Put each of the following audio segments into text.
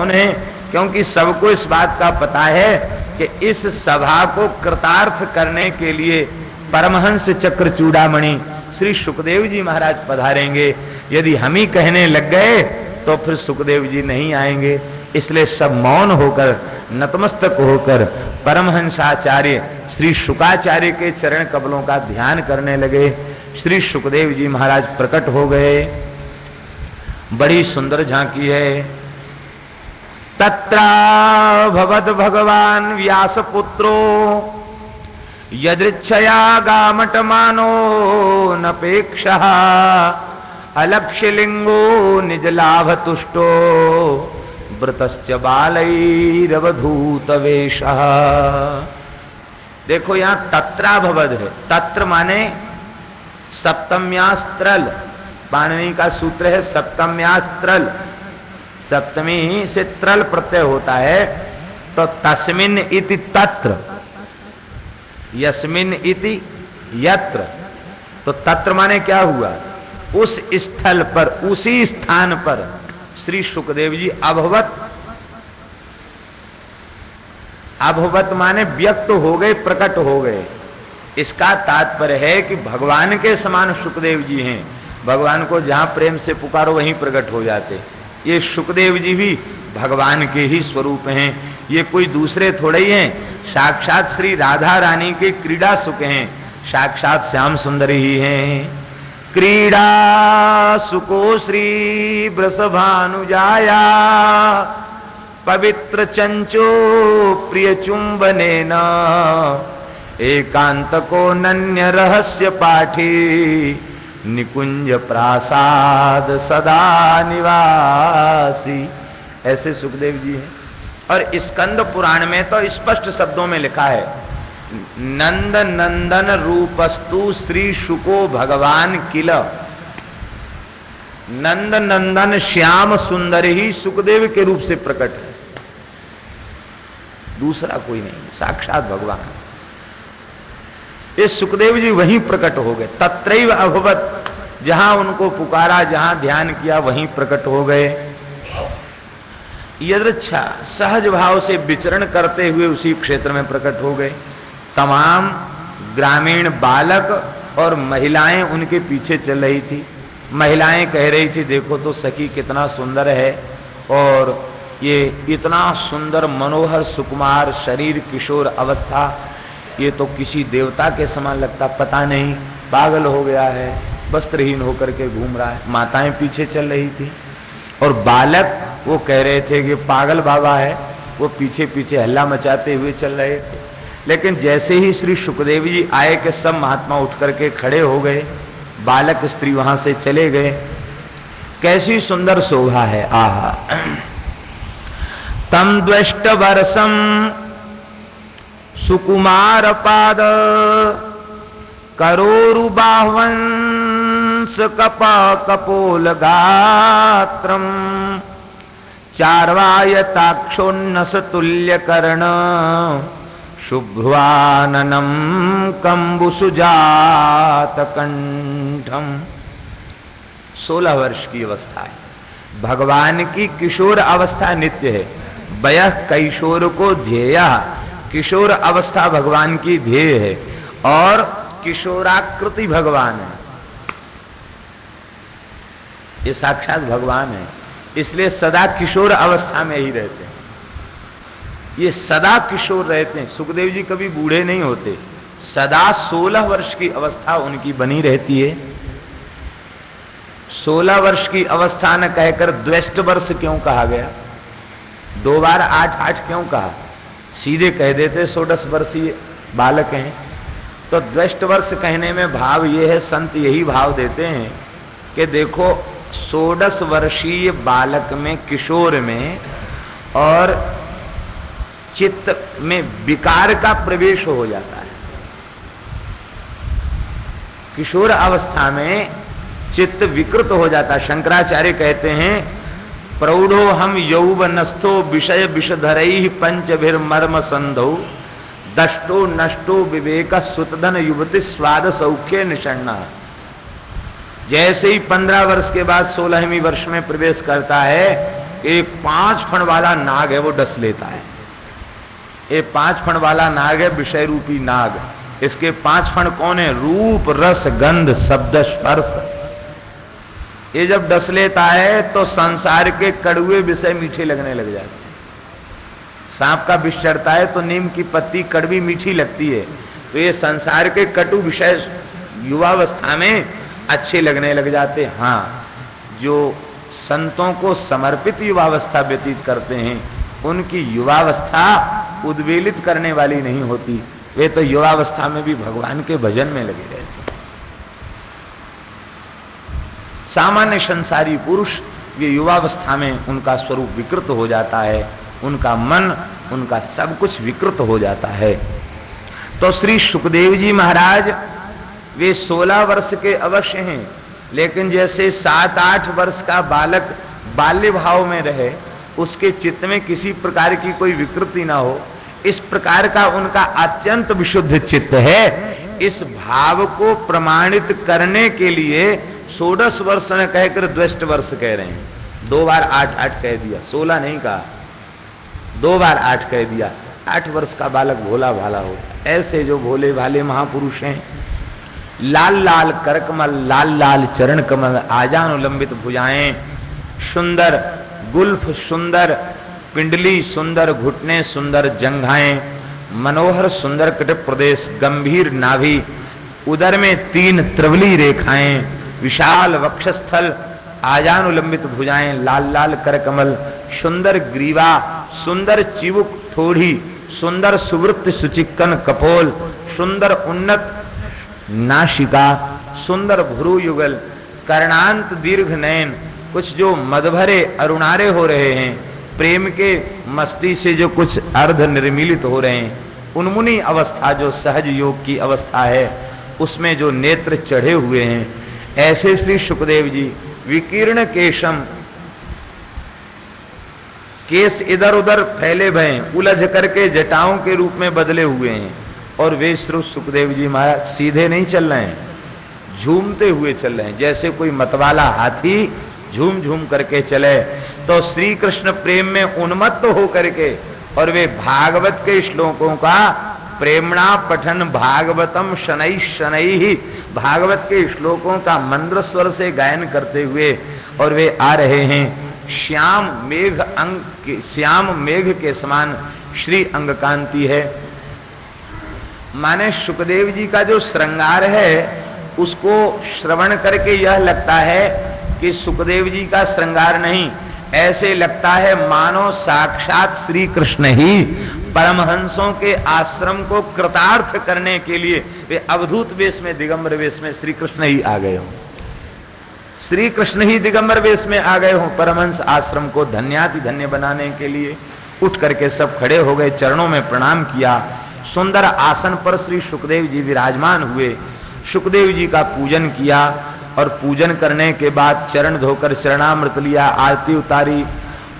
उन्हें, क्योंकि सबको इस बात का पता है कि इस सभा को कृतार्थ करने के लिए परमहंस चक्र चूड़ामणि श्री सुखदेव जी महाराज पधारेंगे। यदि हम ही कहने लग गए तो फिर सुखदेव जी नहीं आएंगे। इसलिए सब मौन होकर नतमस्तक होकर परमहंसाचार्य श्री शुकाचार्य के चरण कमलों का ध्यान करने लगे। श्री सुखदेव जी महाराज प्रकट हो गए। बड़ी सुंदर झांकी है। तत्रा भवद भगवान व्यासपुत्रो यदृच्छया गामटमानो नपेक्षः अलक्ष्यलिंगो निजलाभ तुष्टो व्रतश्च बालैरवधूतवेशः। देखो यहां तत्रा भवद है। तत्र माने सप्तम्यास्त्रल, पाणिनि का सूत्र है सप्तम्यास्त्रल। सप्तमी से त्रल प्रत्यय होता है। तो तस्मिन इति तत्र, यस्मिन इति यत्र। तो तत्र माने क्या हुआ? उस स्थल पर, उसी स्थान पर श्री सुखदेव जी अभवत। अभवत माने व्यक्त हो गए, प्रकट हो गए। इसका तात्पर्य है कि भगवान के समान सुखदेव जी हैं। भगवान को जहां प्रेम से पुकारो वहीं प्रकट हो जाते। ये सुखदेव जी भी भगवान के ही स्वरूप हैं। ये कोई दूसरे थोड़े ही हैं। साक्षात श्री राधा रानी के क्रीड़ा सुख हैं। साक्षात श्याम सुंदर ही हैं। क्रीड़ा सुको श्री वृषभानुजाया पवित्र चंचो प्रिय चुंबनेन एकांत को नन्य रहस्य पाठी निकुंज प्रासाद सदा निवासी। ऐसे सुखदेव जी हैं। और स्कंद पुराण में तो स्पष्ट शब्दों में लिखा है नंद नंदन रूपस्तु श्री शुको भगवान किल। नंद नंदन श्याम सुंदर ही सुखदेव के रूप से प्रकट है, दूसरा कोई नहीं, साक्षात भगवान। ये सुखदेव जी वहीं प्रकट हो गए। तत्रैव अभवत, जहां उनको पुकारा, जहां ध्यान किया, वहीं प्रकट हो गए। यदृच्छा, सहज भाव से विचरण करते हुए उसी क्षेत्र में प्रकट हो गए। तमाम ग्रामीण बालक और महिलाएं उनके पीछे चल रही थी। महिलाएं कह रही थी देखो तो सखी कितना सुंदर है, और ये इतना सुंदर मनोहर सुकुमार शरीर, किशोर अवस्था, ये तो किसी देवता के समान लगता, पता नहीं पागल हो गया है, वस्त्रहीन होकर के घूम रहा है। माताएं पीछे चल रही थी और बालक वो कह रहे थे कि पागल बाबा है, वो पीछे पीछे हल्ला मचाते हुए चल रहे थे। लेकिन जैसे ही श्री सुखदेव जी आए कि सब महात्मा उठ करके खड़े हो गए, बालक स्त्री वहां से चले गए। कैसी सुंदर शोभा है, आहा। तम द्वेष्ट वर्षम सुकुमार पाद करोरु बाह्वंस कपा कपोल गात्रम चार्वायताक्षोन्नस तुल्य कर्ण शुभ्रवाननम कंबुसुजात कंठम। 16 वर्ष की अवस्था है। भगवान की किशोर अवस्था नित्य है। वयः कैशोर को ध्येय, किशोर अवस्था भगवान की ध्येय है और किशोराकृति भगवान है। ये साक्षात भगवान है, इसलिए सदा किशोर अवस्था में ही रहते हैं। ये सदा किशोर रहते हैं। सुखदेव जी कभी बूढ़े नहीं होते, सदा 16 वर्ष की अवस्था उनकी बनी रहती है। 16 वर्ष की अवस्था न कहकर द्वेष्ट वर्ष क्यों कहा गया? 2 बार 8 क्यों कहा? सीधे कह देते 16 वर्षीय बालक हैं। तो द्वेष्ट वर्ष कहने में भाव ये है, संत यही भाव देते हैं कि देखो 16 वर्षीय बालक में, किशोर में और चित्त में विकार का प्रवेश हो जाता है। किशोर अवस्था में चित्त विकृत हो जाता है। शंकराचार्य कहते हैं प्रौढ़ो हम यौवनस्थो विषय विषधरैः पंचभिर्मर्म संधौ दष्टो नष्टो विवेक सुतधन युवती स्वाद सौख्य निषण्ण। जैसे ही 15 वर्ष के बाद 16वें वर्ष में प्रवेश करता है एक 5 फण वाला नाग है, वो डस लेता है। ये 5 फण वाला नाग है विषय रूपी नाग। इसके 5 फण कौन है? रूप, रस, गंध, शब्द, स्पर्श। ये जब डस लेता है तो संसार के कड़ुए विषय मीठे लगने लग जाते हैं। सांप का विष चढ़ता है तो नीम की पत्ती कड़वी मीठी लगती है, तो ये संसार के कटु विषय युवावस्था में अच्छे लगने लग जाते। हाँ, जो संतों को समर्पित युवावस्था व्यतीत करते हैं उनकी युवावस्था उद्वेलित करने वाली नहीं होती। वे तो युवावस्था में भी भगवान के भजन में लगे रहते हैं। सामान्य संसारी पुरुष ये युवावस्था में उनका स्वरूप विकृत हो जाता है, उनका मन, उनका सब कुछ विकृत हो जाता है। तो श्री सुखदेव जी महाराज वे 16 वर्ष के अवश्य हैं, लेकिन जैसे 7-8 वर्ष का बालक बाल्य भाव में रहे, उसके चित्त में किसी प्रकार की कोई विकृति ना हो, इस प्रकार का उनका अत्यंत विशुद्ध चित्त है। इस भाव को प्रमाणित करने के लिए 16 वर्ष न कहकर 12 वर्ष कह रहे हैं। 2 बार 8-8 कह दिया, 16 नहीं कहा, 2 बार 8 कह दिया। 8 वर्ष का बालक भोला भाला होता। ऐसे जो भोले भाले महापुरुष हैं, लाल लाल करकमल, लाल लाल चरण कमल, आजानुलंबित भुजाएं, सुंदर गुल्फ, सुंदर पिंडली, सुंदर घुटने, सुंदर जंघाएं, मनोहर सुंदर कटिप प्रदेश, गंभीर नाभि, उदर में 3 त्रिवली रेखाएं, विशाल वक्षस्थल, आजानुलंबित भुजाएं, लाल लाल करकमल, सुंदर ग्रीवा, सुंदर चिबुक थोड़ी, सुंदर सुवृत्त सुचिक्कन कपोल, सुंदर उन्नत नासिका, सुंदर भ्रू युगल, कर्णांत दीर्घ नयन, कुछ जो मदभरे अरुणारे हो रहे हैं, प्रेम के मस्ती से जो कुछ अर्ध निर्मिलित हो रहे हैं, उन्मुनी अवस्था जो सहज योग की अवस्था है, उसमें जो नेत्र चढ़े हुए हैं, ऐसे श्री सुखदेव जी विकीर्ण केशम, केस इधर उधर फैले भय, उलझ करके जटाओं के रूप में बदले हुए हैं। और वे श्री सुखदेव जी महाराज सीधे नहीं चल रहे हैं, झूमते हुए चल रहे हैं, जैसे कोई मतवाला हाथी झूम झूम करके चले। तो श्री कृष्ण प्रेम में उन्मत्त हो करके, और वे भागवत के श्लोकों का प्रेमणा पठन भागवतम शनै शनै ही, भागवत के श्लोकों का मंद्र स्वर से गायन करते हुए, और वे आ रहे हैं श्याम मेघ के समान श्री अंग कांति है। माने सुखदेव जी का जो श्रृंगार है उसको श्रवण करके यह लगता है कि सुखदेव जी का श्रृंगार नहीं, ऐसे लगता है मानो साक्षात श्री कृष्ण ही परमहंसों के आश्रम को कृतार्थ करने के लिए वे अवधूत वेश में, दिगंबर वेश में श्री कृष्ण ही आ गए हों। श्री कृष्ण ही दिगंबर वेश में आ गए हों परमहंस आश्रम को धन्याति धन्य बनाने के लिए। उठ करके सब खड़े हो गए, चरणों में प्रणाम किया। सुंदर आसन पर श्री सुखदेव जी विराजमान हुए, सुखदेव जी का पूजन किया, और पूजन करने के बाद चरण धोकर चरणामृत लिया, आरती उतारी,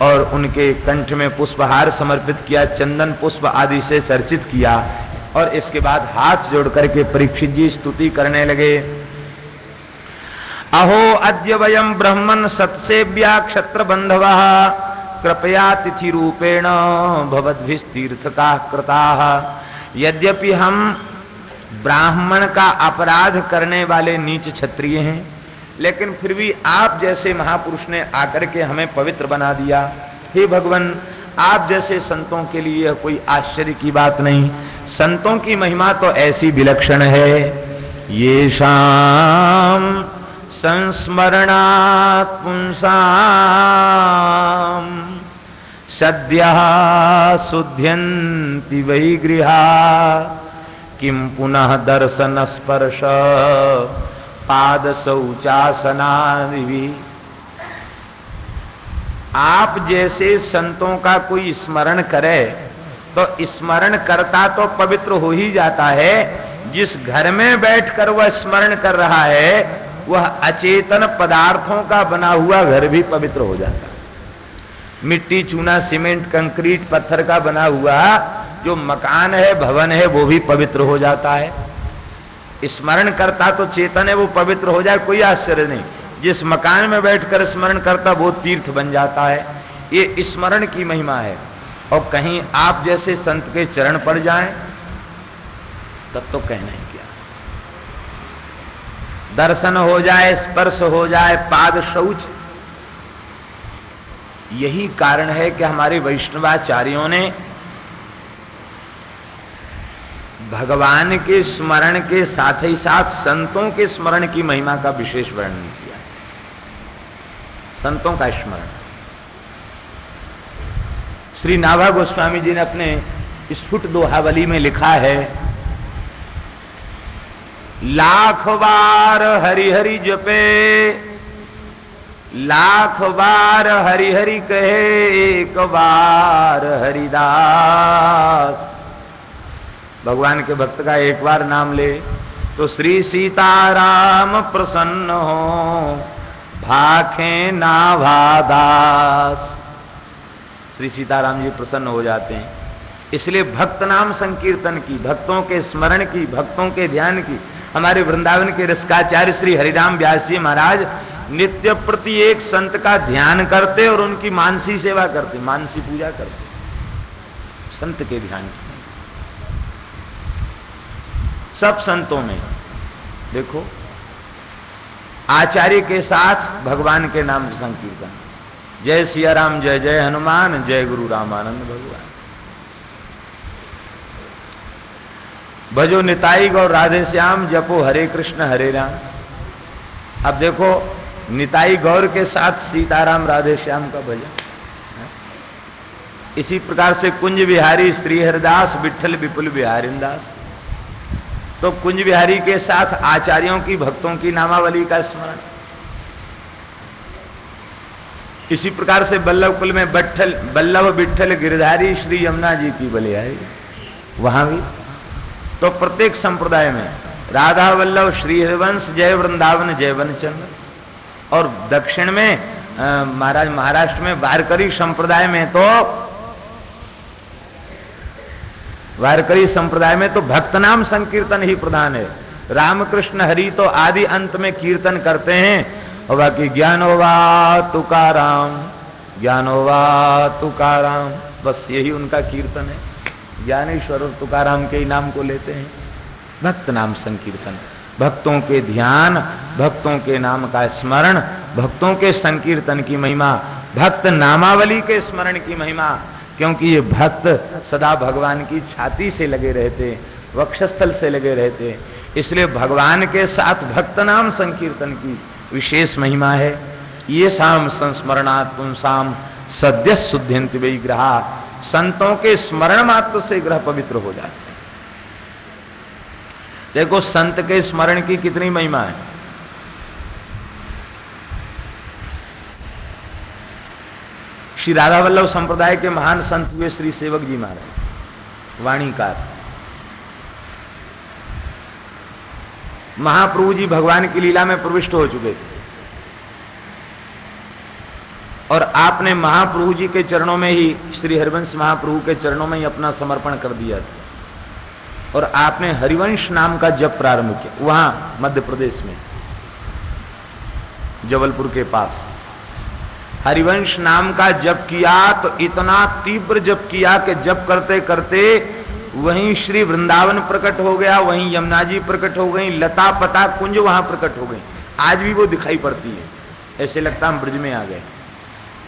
और उनके कंठ में पुष्पहार समर्पित किया, चंदन पुष्प आदि से चर्चित किया, और इसके बाद हाथ जोड़ करके परीक्षित जी स्तुति करने लगे। अहो अद्य वयम ब्रह्मन् सत्सेव्या क्षत्र बंधवः कृपया तिथि रूपेण भवद्भिस्तीर्थका कृताः। यद्यपि हम ब्राह्मण का अपराध करने वाले नीच क्षत्रिय हैं, लेकिन फिर भी आप जैसे महापुरुष ने आकर के हमें पवित्र बना दिया। हे भगवान, आप जैसे संतों के लिए यह कोई आश्चर्य की बात नहीं। संतों की महिमा तो ऐसी विलक्षण है। ये शाम संस्मरणात् पुंसाम सद्यः शुद्ध्यन्ति वै गृहा किं पुनः दर्शन स्पर्श पाद शौचासनादि। आप जैसे संतों का कोई स्मरण करे तो स्मरण करता तो पवित्र हो ही जाता है। जिस घर में बैठकर वह स्मरण कर रहा है वह अचेतन पदार्थों का बना हुआ घर भी पवित्र हो जाता है। मिट्टी, चूना, सीमेंट, कंक्रीट, पत्थर का बना हुआ जो मकान है, भवन है, वो भी पवित्र हो जाता है। स्मरण करता तो चेतन है, वो पवित्र हो जाए, कोई आश्चर्य नहीं। जिस मकान में बैठकर स्मरण करता वो तीर्थ बन जाता है। ये स्मरण की महिमा है। और कहीं आप जैसे संत के चरण पड़ जाएं तब तो कहना ही क्या, दर्शन हो जाए, स्पर्श हो जाए, पाद शौच। यही कारण है कि हमारे वैष्णवाचार्यों ने भगवान के स्मरण के साथ ही साथ संतों के स्मरण की महिमा का विशेष वर्णन किया। संतों का स्मरण श्री नाभा गोस्वामी जी ने अपने स्फुट दोहावली में लिखा है, लाख बार हरि हरि जपे, लाख बार हरि हरि कहे, एक बार हरिदास। भगवान के भक्त का एक बार नाम ले तो श्री सीताराम प्रसन्न हो, भाखे नाभादास। श्री सीताराम जी प्रसन्न हो जाते हैं। इसलिए भक्त नाम संकीर्तन की, भक्तों के स्मरण की, भक्तों के ध्यान की, हमारे वृंदावन के रसकाचार्य श्री हरिराम व्यास जी महाराज नित्य प्रति एक संत का ध्यान करते और उनकी मानसी सेवा करते, मानसी पूजा करते, संत के ध्यान की। सब संतों में देखो आचार्य के साथ भगवान के नाम संकीर्तन, जय सिया राम, जय जय हनुमान, जय गुरु रामानंद भगवान। भजो निताई गौर राधे श्याम, जपो हरे कृष्ण हरे राम। अब देखो निताई गौर के साथ सीताराम राधे श्याम का भजन। इसी प्रकार से कुंज बिहारी श्री हरिदास, विठल विपुल बिहारिंदास। तो कुंज बिहारी के साथ आचार्यों की, भक्तों की नामावली का स्मरण। इसी प्रकार से बल्लभ कुल में बल्लभ विठल गिरधारी श्री यमुना जी की बलिहारी, वहां भी। तो प्रत्येक संप्रदाय में राधा वल्लभ, श्री हरिवंश, जय वृंदावन, जय वनचंद्र। और दक्षिण में महाराष्ट्र में वारकरी संप्रदाय में तो वारकरी संप्रदाय में तो भक्त नाम संकीर्तन ही प्रधान है। रामकृष्ण हरि तो आदि अंत में कीर्तन करते हैं, और बाकी ज्ञानोवा तुकाराम, ज्ञानोवा तुकाराम, बस यही उनका कीर्तन है। ज्ञानेश्वर और तुकाराम के ही नाम को लेते हैं। भक्त नाम संकीर्तन, भक्तों के ध्यान, भक्तों के नाम का स्मरण, भक्तों के संकीर्तन की महिमा, भक्त नामावली के स्मरण की महिमा। क्योंकि ये भक्त सदा भगवान की छाती से लगे रहते, वक्षस्थल से लगे रहते, इसलिए भगवान के साथ भक्त नाम संकीर्तन की विशेष महिमा है। ये शाम संस्मरणात् पुंसाम सद्य शुद्ध्यन्ति वै ग्रहा। संतों के स्मरण मात्र से ग्रह पवित्र हो जाते हैं। देखो संत के स्मरण की कितनी महिमा है। श्री राधा वल्लभ संप्रदाय के महान संत हुए श्री सेवक जी महाराज, वाणीकार। महाप्रभु जी भगवान की लीला में प्रविष्ट हो चुके थे और आपने महाप्रभु जी के चरणों में ही, श्री हरिवंश महाप्रभु के चरणों में ही अपना समर्पण कर दिया था। और आपने हरिवंश नाम का जप प्रारंभ किया वहां मध्य प्रदेश में, जबलपुर के पास। हरिवंश नाम का जप किया तो इतना तीव्र जप किया कि जप करते करते वहीं श्री वृंदावन प्रकट हो गया, वहीं यमुना जी प्रकट हो गई, लता पता कुंज वहां प्रकट हो गई। आज भी वो दिखाई पड़ती है, ऐसे लगता हम ब्रज में आ गए।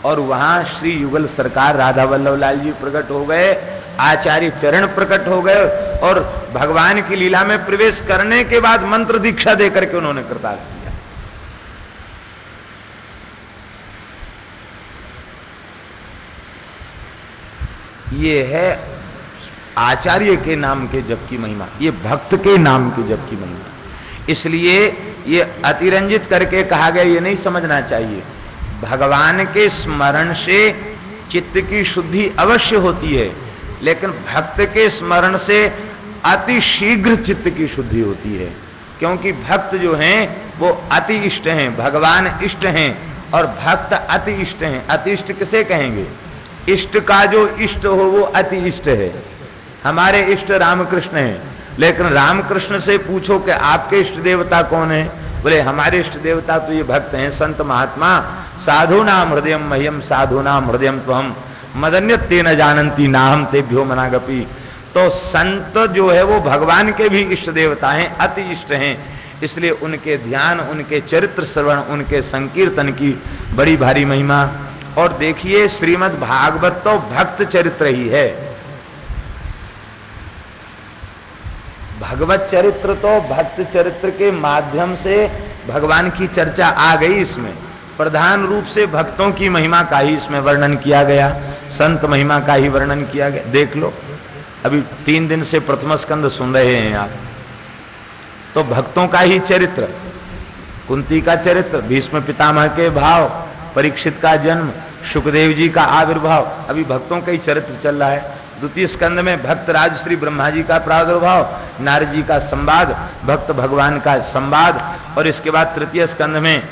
और वहां श्री युगल सरकार राधा वल्लभ लाल जी प्रकट हो गए, आचार्य चरण प्रकट हो गए, और भगवान की लीला में प्रवेश करने के बाद मंत्र दीक्षा देकर के उन्होंने कृतार्थ किया। ये है आचार्य के नाम के जप की महिमा, ये भक्त के नाम के जप की महिमा। इसलिए ये अतिरंजित करके कहा गया, ये नहीं समझना चाहिए। भगवान के स्मरण से चित्त की शुद्धि अवश्य होती है, लेकिन भक्त के स्मरण से अति शीघ्र चित्त की शुद्धि होती है। क्योंकि भक्त जो हैं वो अति इष्ट हैं, भगवान इष्ट हैं और भक्त अति इष्ट हैं। अति इष्ट किसे कहेंगे? इष्ट का जो इष्ट हो वो अति इष्ट है। हमारे इष्ट रामकृष्ण हैं, लेकिन रामकृष्ण से पूछो कि आपके इष्ट देवता कौन है? बोले हमारे इष्ट देवता तो ये भक्त हैं, संत महात्मा। साधूनाम हृदयम मह्यम साधूनाम हृदयम त्वहम मदन्यत ते न जानंती नाहम तेभ्यो मनागपि। तो संत जो है वो भगवान के भी इष्ट देवता हैं, अति इष्ट हैं, इसलिए उनके ध्यान, उनके चरित्र श्रवण, उनके संकीर्तन की बड़ी भारी महिमा। और देखिए श्रीमद् भागवत तो भक्त चरित्र ही है। भगवत चरित्र तो भक्त चरित्र के माध्यम से भगवान की चर्चा आ गई। इसमें प्रधान रूप से भक्तों की महिमा का ही इसमें वर्णन किया गया, संत महिमा का ही वर्णन किया गया। देख लो, अभी 3 दिन से प्रथम स्कंद सुन रहे हैं आप, तो भक्तों का ही चरित्र, कुंती का चरित्र, भीष्म पितामह के भाव, परीक्षित का जन्म, सुखदेव जी का आविर्भाव, अभी भक्तों का ही चरित्र चल रहा है। द्वितीय स्कंद में भक्त राज श्री ब्रह्मा जी का प्रादुर्भाव, नारद जी का संवाद, भक्त भगवान का संवाद, और इसके बाद तृतीय स्कंद में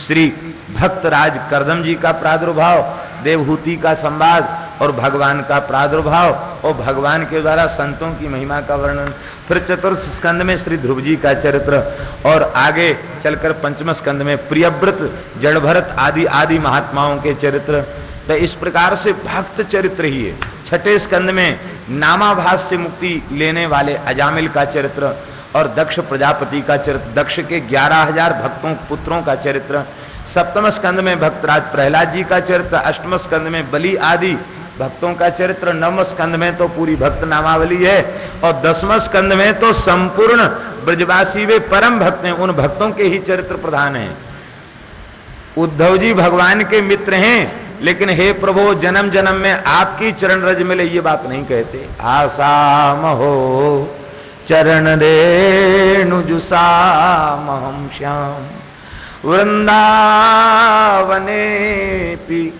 श्री भक्त राज करदम जी का प्रादुर्भाव, देवहूति का संवाद और भगवान का प्रादुर्भाव और भगवान के द्वारा संतों की महिमा का वर्णन। फिर चतुर्थ स्कंद में श्री ध्रुव जी का चरित्र, और आगे चलकर पंचम स्कंद में प्रियव्रत, जड़भरत आदि आदि महात्माओं के चरित्र। तो इस प्रकार से भक्त चरित्र ही है। छठे स्कंद में नामाभास से मुक्ति लेने वाले अजामिल का चरित्र और दक्ष प्रजापति का चरित्र, दक्ष के 11,000 भक्तों पुत्रों का चरित्र। सप्तम स्कंद में भक्तराज प्रहलाद जी का चरित्र, अष्टम स्कंद में बलि आदि भक्तों का चरित्र, नवम स्कंद में तो पूरी भक्त नामावली है, और 10वें स्कंद में तो संपूर्ण ब्रजवासी वे परम भक्त हैं, उन भक्तों के ही चरित्र प्रधान हैं। उद्धव जी भगवान के मित्र हैं, लेकिन हे प्रभु जन्म जन्म में आपकी चरण रज मिले ये बात नहीं कहते। आसाम हो चरण रेणु जुसाम हम श्याम वृंदावने पी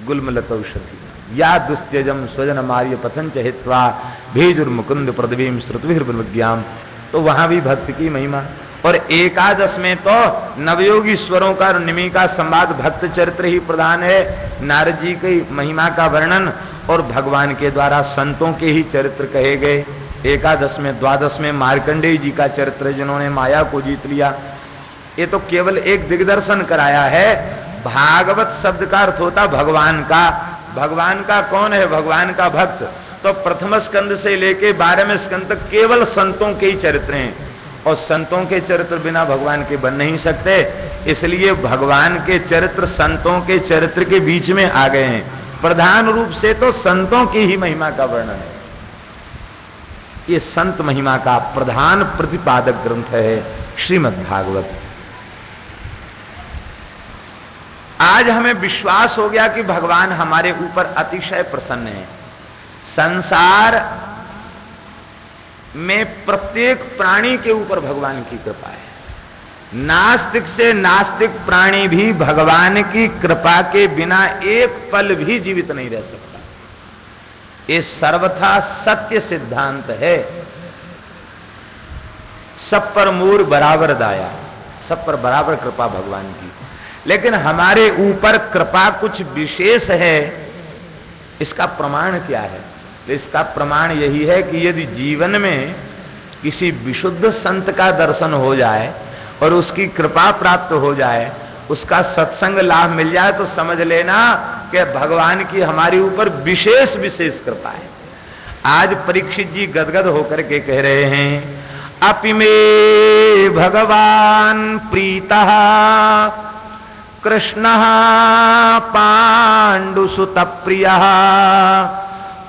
गुल्मलतौषधि या दुस्त्यजम स्वजन मार्य पथन चहित्वा भेजुर्मुकुंद पृथ्वीम श्रुतभिर्विज्ञाम। तो वहां भी भक्त की महिमा। और एकादश में तो नवयोगीश्वरों का और निमि का संवाद, भक्त चरित्र ही प्रधान है। नारद जी की महिमा का वर्णन और भगवान के द्वारा संतों के ही चरित्र कहे गए। एकादश में, द्वादश में मार्कंडेय जी का चरित्र, जिन्होंने माया को जीत लिया। ये तो केवल एक दिग्दर्शन कराया है। भागवत शब्द का अर्थ होता भगवान का। भगवान का कौन है? भगवान का भक्त। तो प्रथम स्कंद से लेके 12वें स्कंद तक केवल संतों के ही चरित्र हैं, और संतों के चरित्र बिना भगवान के बन नहीं सकते। इसलिए भगवान के चरित्र संतों के चरित्र के बीच में आ गए हैं। प्रधान रूप से तो संतों की ही महिमा का वर्णन है। ये संत महिमा का प्रधान प्रतिपादक ग्रंथ है श्रीमद् भागवत। आज हमें विश्वास हो गया कि भगवान हमारे ऊपर अतिशय प्रसन्न है। संसार में प्रत्येक प्राणी के ऊपर भगवान की कृपा है। नास्तिक से नास्तिक प्राणी भी भगवान की कृपा के बिना एक पल भी जीवित नहीं रह सकता। ये सर्वथा सत्य सिद्धांत है। सब पर मूर बराबर दाया, सब पर बराबर कृपा भगवान की। लेकिन हमारे ऊपर कृपा कुछ विशेष है। इसका प्रमाण क्या है? इसका प्रमाण यही है कि यदि जीवन में किसी विशुद्ध संत का दर्शन हो जाए और उसकी कृपा प्राप्त हो जाए, उसका सत्संग लाभ मिल जाए, तो समझ लेना कि भगवान की हमारे ऊपर विशेष विशेष कृपा है। आज परीक्षित जी गदगद होकर के कह रहे हैं, अपि मे भगवान प्रीतः कृष्ण पांडुसुत प्रियः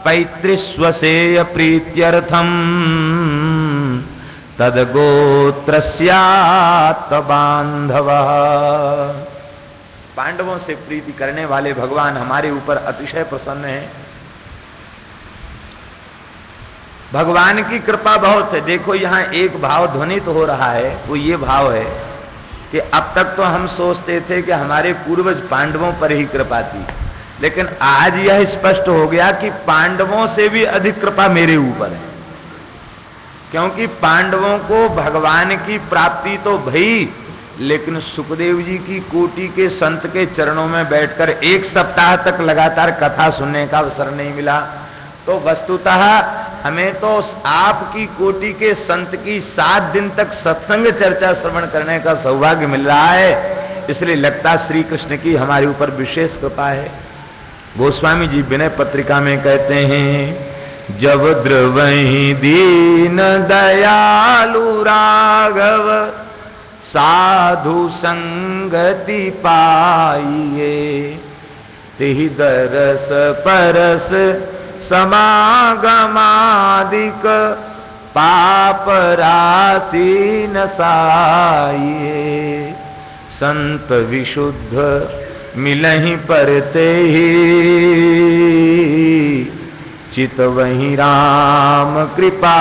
पैतृस्वसेय प्रीत्यर्थम तदगोत्रस्यात्मबान्धवः। पांडवों से प्रीति करने वाले भगवान हमारे ऊपर अतिशय प्रसन्न है। भगवान की कृपा बहुत है। देखो यहां एक भाव ध्वनित हो रहा है, वो ये भाव है कि अब तक तो हम सोचते थे कि हमारे पूर्वज पांडवों पर ही कृपा थी, लेकिन आज यह स्पष्ट हो गया कि पांडवों से भी अधिक कृपा मेरे ऊपर है। क्योंकि पांडवों को भगवान की प्राप्ति तो भई, लेकिन सुखदेव जी की कोटि के संत के चरणों में बैठकर 1 सप्ताह तक लगातार कथा सुनने का अवसर नहीं मिला। तो वस्तुतः हमें तो आपकी कोटि के संत की 7 दिन तक सत्संग चर्चा श्रवण करने का सौभाग्य मिल रहा है। इसलिए लगता श्री कृष्ण की हमारे ऊपर विशेष कृपा है। गोस्वामी जी विनय पत्रिका में कहते हैं, जब द्रवहि दीन दयालु राघव साधु संगति पाइए, तिहि दरस परस समागमादिक पाप राशि नसाइए, संत विशुद्ध मिलहि परते ही, चित वही राम कृपा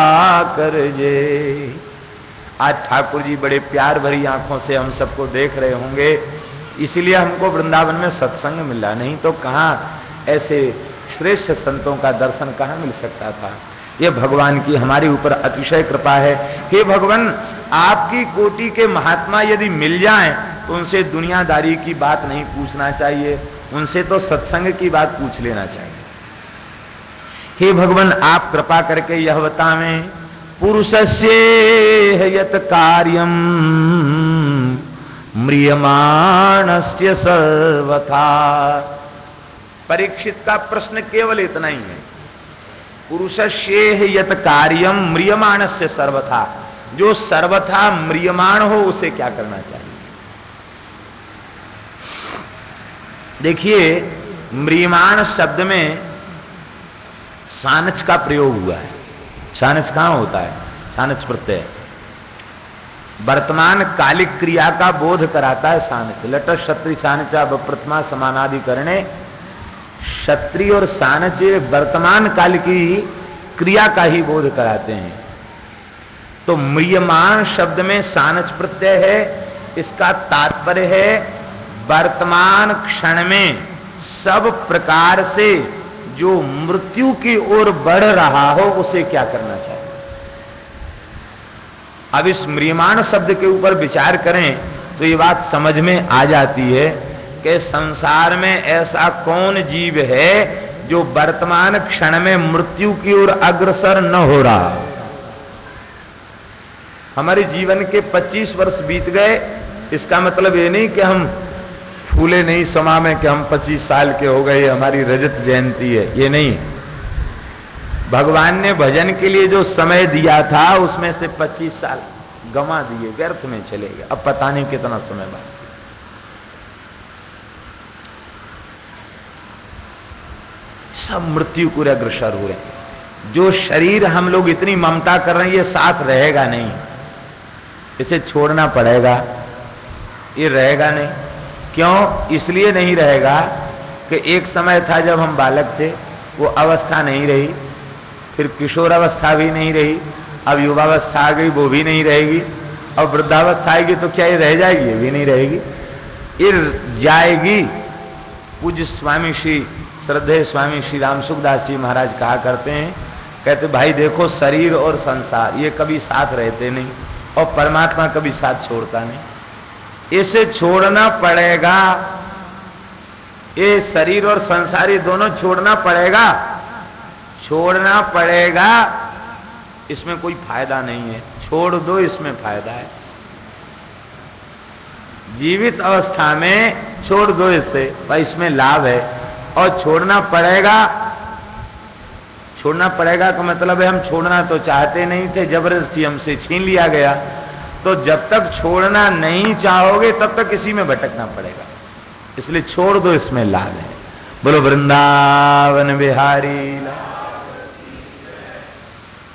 करजे। आज ठाकुर जी बड़े प्यार भरी आंखों से हम सबको देख रहे होंगे, इसलिए हमको वृंदावन में सत्संग मिला, नहीं तो कहां ऐसे श्रेष्ठ संतों का दर्शन कहां मिल सकता था। यह भगवान की हमारे ऊपर अतिशय कृपा है। हे भगवान, आपकी कोटि के महात्मा यदि मिल जाएं तो उनसे दुनियादारी की बात नहीं पूछना चाहिए, उनसे तो सत्संग की बात पूछ लेना चाहिए। हे भगवान, आप कृपा करके यह बतावें, पुरुषस्य यत कार्यम म्रियमाणस्य सर्वथा। परीक्षित का प्रश्न केवल इतना ही है, पुरुषस्य यत कार्यम म्रियमाणस्य सर्वथा, जो सर्वथा म्रियमाण हो उसे क्या करना चाहिए। देखिए, म्रियमाण शब्द में सानच का प्रयोग हुआ है। सानच कहां होता है? सानच प्रत्यय वर्तमान कालिक क्रिया का बोध कराता है। सानच लट क्षत्रि सानचा प्रथमा समानाधिकरणे, क्षत्रि और सानच वर्तमान काल की क्रिया का ही बोध कराते हैं। तो म्रियमाण शब्द में सानच प्रत्यय है। इसका तात्पर्य है वर्तमान क्षण में सब प्रकार से जो मृत्यु की ओर बढ़ रहा हो उसे क्या करना चाहिए। अब इस म्रियमाण शब्द के ऊपर विचार करें तो ये बात समझ में आ जाती है कि संसार में ऐसा कौन जीव है जो वर्तमान क्षण में मृत्यु की ओर अग्रसर न हो रहा। हमारे जीवन के 25 वर्ष बीत गए, इसका मतलब ये नहीं कि हम फूले नहीं समा में कि हम 25 साल के हो गए, हमारी रजत जयंती है, ये नहीं। भगवान ने भजन के लिए जो समय दिया था उसमें से 25 साल गंवा दिए, व्यर्थ में चले गए। अब पता नहीं कितना समय बाद। सब मृत्यु को अग्रसर हुए। जो शरीर हम लोग इतनी ममता कर रहे हैं ये साथ रहेगा नहीं, इसे छोड़ना पड़ेगा, ये रहेगा नहीं। क्यों? इसलिए नहीं रहेगा कि एक समय था जब हम बालक थे, वो अवस्था नहीं रही, फिर किशोर अवस्था भी नहीं रही, अब युवावस्था आ गई, वो भी नहीं रहेगी, और वृद्धावस्था आएगी तो क्या ये रह जाएगी? ये भी नहीं रहेगी, ये जाएगी। पूज्य स्वामी श्री श्रद्धेय स्वामी श्री राम सुखदास जी महाराज कहा करते हैं, कहते भाई देखो, शरीर और संसार ये कभी साथ रहते नहीं, और परमात्मा कभी साथ छोड़ता नहीं। इसे छोड़ना पड़ेगा, ये शरीर और संसार ये दोनों छोड़ना पड़ेगा, छोड़ना पड़ेगा। इसमें कोई फायदा नहीं है, छोड़ दो, इसमें फायदा है। जीवित अवस्था में छोड़ दो इससे, भाई इसमें लाभ है। और छोड़ना पड़ेगा, छोड़ना पड़ेगा का मतलब है हम छोड़ना तो चाहते नहीं थे, जबरदस्ती हमसे छीन लिया गया। तो जब तक छोड़ना नहीं चाहोगे तब तक इसी में भटकना पड़ेगा, इसलिए छोड़ दो, इसमें लाभ है। बोलो वृंदावन बिहारी।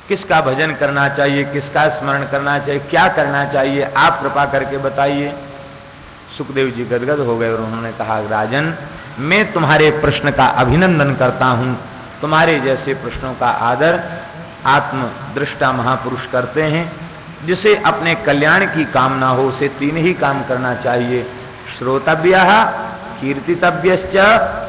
किसका भजन करना चाहिए, किसका स्मरण करना चाहिए, क्या करना चाहिए, आप कृपा करके बताइए। सुखदेव जी गदगद हो गए और उन्होंने कहा, राजन मैं तुम्हारे प्रश्न का अभिनंदन करता हूं। तुम्हारे जैसे प्रश्नों का आदर आत्मदृष्टा महापुरुष करते हैं। जिसे अपने कल्याण की कामना हो उसे 3 ही काम करना चाहिए। श्रोतव्यः, कीर्तितव्यश्च,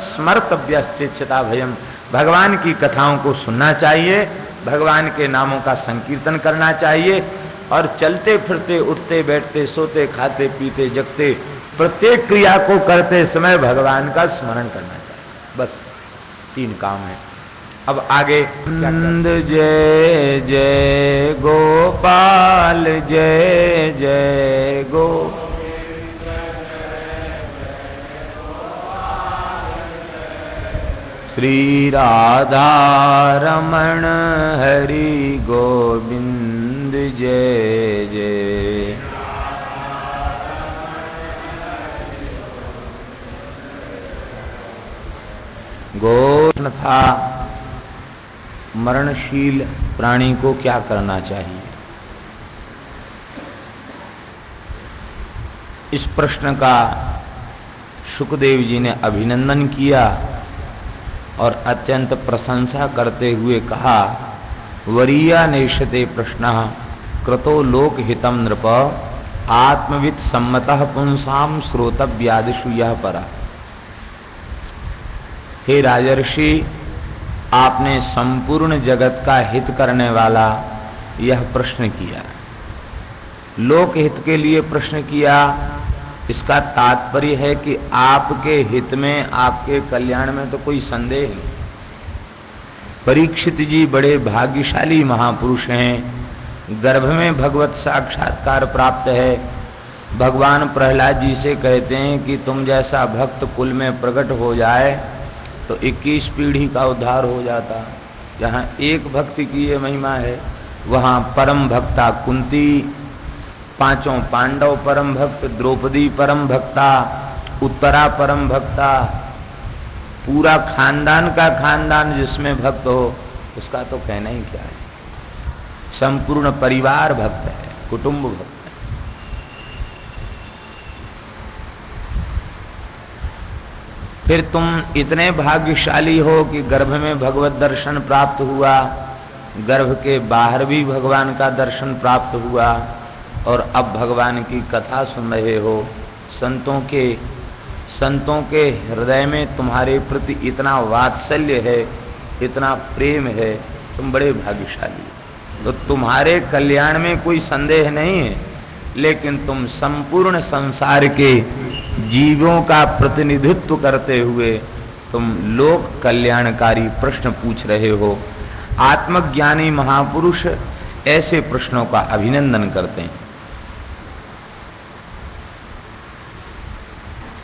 स्मर्तव्यश्च चिता भयम। भगवान की कथाओं को सुनना चाहिए, भगवान के नामों का संकीर्तन करना चाहिए, और चलते फिरते उठते बैठते सोते खाते पीते जगते प्रत्येक क्रिया को करते समय भगवान का स्मरण करना चाहिए। बस 3 काम है। अब आगे नंद जय जय गोपाल, जय जय गो श्री राधा रमण हरि गोविंद जय जय। गोष्ण था मरणशील प्राणी को क्या करना चाहिए। इस प्रश्न का शुकदेव जी ने अभिनंदन किया और अत्यंत प्रशंसा करते हुए कहा, वरीया नेष्यते प्रश्नः कृतो लोकहितं नृप आत्मवित् सम्मतः पुंसाम श्रोतव्यादिषु यः परा। हे राजर्षि, आपने संपूर्ण जगत का हित करने वाला यह प्रश्न किया। लोकहित के लिए प्रश्न किया, इसका तात्पर्य है कि आपके हित में, आपके कल्याण में तो कोई संदेह नहीं। परीक्षित जी बड़े भाग्यशाली महापुरुष हैं, गर्भ में भगवत साक्षात्कार प्राप्त है। भगवान प्रहलाद जी से कहते हैं कि तुम जैसा भक्त कुल में प्रकट हो जाए तो 21 पीढ़ी का उद्धार हो जाता। जहाँ एक भक्ति की ये महिमा है, वहाँ परम भक्ता कुंती, पांचों पांडव परम भक्त, द्रौपदी परम भक्ता, उत्तरा परम भक्ता, पूरा खानदान का खानदान जिसमें भक्त हो उसका तो कहना ही क्या है। संपूर्ण परिवार भक्त है, कुटुंब भक्त है। फिर तुम इतने भाग्यशाली हो कि गर्भ में भगवत दर्शन प्राप्त हुआ, गर्भ के बाहर भी भगवान का दर्शन प्राप्त हुआ, और अब भगवान की कथा सुन रहे हो। संतों के हृदय में तुम्हारे प्रति इतना वात्सल्य है, इतना प्रेम है, तुम बड़े भाग्यशाली हो। तो तुम्हारे कल्याण में कोई संदेह नहीं है, लेकिन तुम संपूर्ण संसार के जीवों का प्रतिनिधित्व करते हुए तुम लोक कल्याणकारी प्रश्न पूछ रहे हो। आत्मज्ञानी महापुरुष ऐसे प्रश्नों का अभिनंदन करते हैं।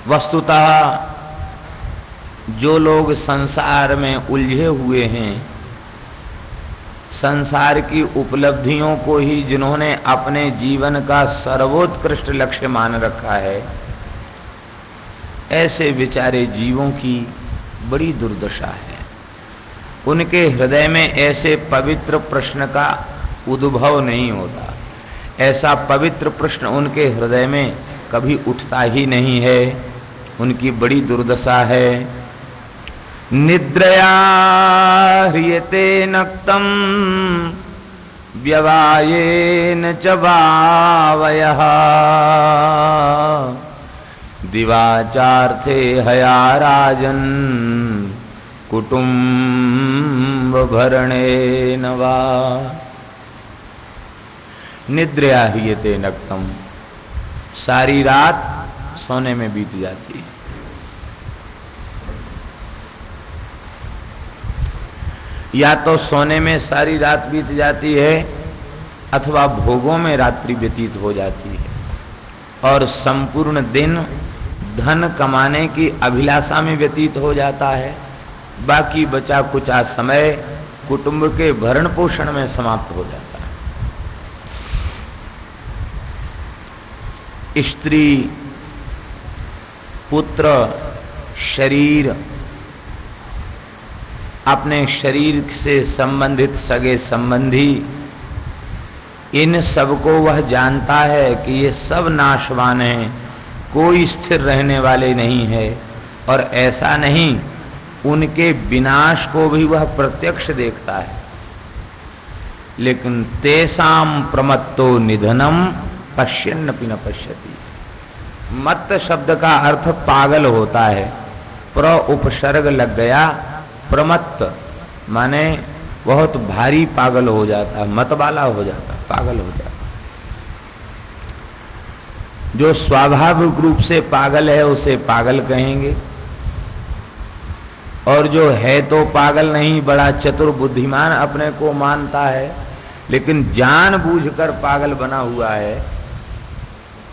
वस्तुतः जो लोग संसार में उलझे हुए हैं, संसार की उपलब्धियों को ही जिन्होंने अपने जीवन का सर्वोत्कृष्ट लक्ष्य मान रखा है, ऐसे बेचारे जीवों की बड़ी दुर्दशा है। उनके हृदय में ऐसे पवित्र प्रश्न का उद्भव नहीं होता, ऐसा पवित्र प्रश्न उनके हृदय में कभी उठता ही नहीं है। उनकी बड़ी दुर्दशा है। निद्रया ह्रियते नक्तम व्यवायेन च वावयः दिवाचार्थे हया राजन् कुटुम्ब भरणेन वा। निद्रया ह्रियते नक्तम, सारी रात सोने में बीत जाती है। या तो सोने में सारी रात बीत जाती है, अथवा भोगों में रात्रि व्यतीत हो जाती है, और संपूर्ण दिन धन कमाने की अभिलाषा में व्यतीत हो जाता है। बाकी बचा कुचा समय कुटुंब के भरण पोषण में समाप्त हो जाता है। स्त्री, पुत्र, शरीर, अपने शरीर से संबंधित सगे संबंधी, इन सबको वह जानता है कि ये सब नाशवान हैं, कोई स्थिर रहने वाले नहीं है। और ऐसा नहीं, उनके विनाश को भी वह प्रत्यक्ष देखता है। लेकिन तेसाम प्रमत्तो निधनम पश्यन्नपि न पश्यति। मत्त शब्द का अर्थ पागल होता है। प्र उपसर्ग लग गया, प्रमत्त माने बहुत भारी पागल हो जाता, मतवाला हो जाता, पागल हो जाता। जो स्वाभाविक रूप से पागल है उसे पागल कहेंगे, और जो है तो पागल नहीं, बड़ा चतुर बुद्धिमान अपने को मानता है, लेकिन जानबूझकर पागल बना हुआ है,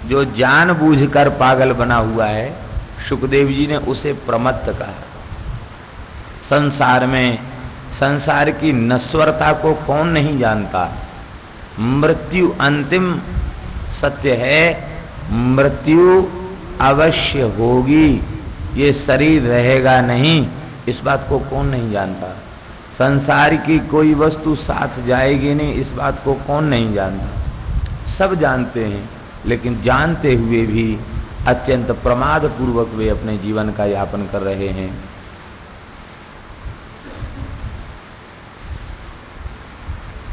जो जानबूझकर पागल बना हुआ है, सुखदेव जी ने उसे प्रमत्त कहा। संसार में, संसार की नश्वरता को कौन नहीं जानता। मृत्यु अंतिम सत्य है, मृत्यु अवश्य होगी, ये शरीर रहेगा नहीं, इस बात को कौन नहीं जानता। संसार की कोई वस्तु साथ जाएगी नहीं, इस बात को कौन नहीं जानता। सब जानते हैं, लेकिन जानते हुए भी अत्यंत प्रमाद पूर्वक वे अपने जीवन का यापन कर रहे हैं।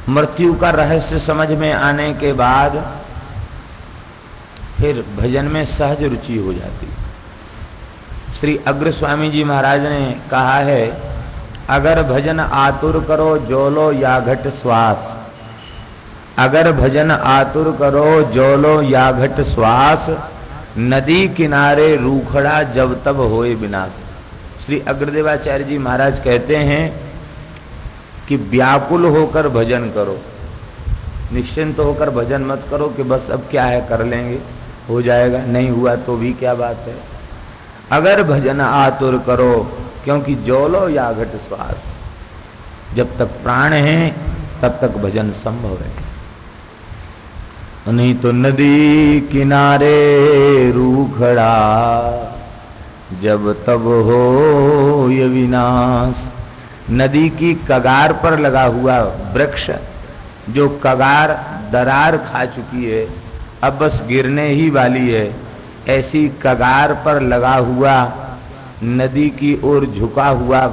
मृत्यु का रहस्य समझ में आने के बाद फिर भजन में सहज रुचि हो जाती। श्री अग्र स्वामी जी महाराज ने कहा है, अगर भजन आतुर करो जोलो या घट श्वास, अगर भजन आतुर करो जोलो या घट श्वास, नदी किनारे रूखड़ा जब तब होए विनाश। श्री अग्रदेवाचार्य जी महाराज कहते हैं कि व्याकुल होकर भजन करो, निश्चिंत होकर भजन मत करो कि बस अब क्या है कर लेंगे, हो जाएगा, नहीं हुआ तो भी क्या बात है। अगर भजन आतुर करो, क्योंकि जोलो या घट श्वास, जब तक प्राण है तब तक भजन संभव है, नहीं तो नदी किनारे रूखड़ा जब तब हो ये विनाश। नदी की कगार पर लगा हुआ वृक्ष जो कगार दरार खा चुकी है, अब बस गिरने ही वाली है, ऐसी कगार पर लगा हुआ नदी की ओर झुका हुआ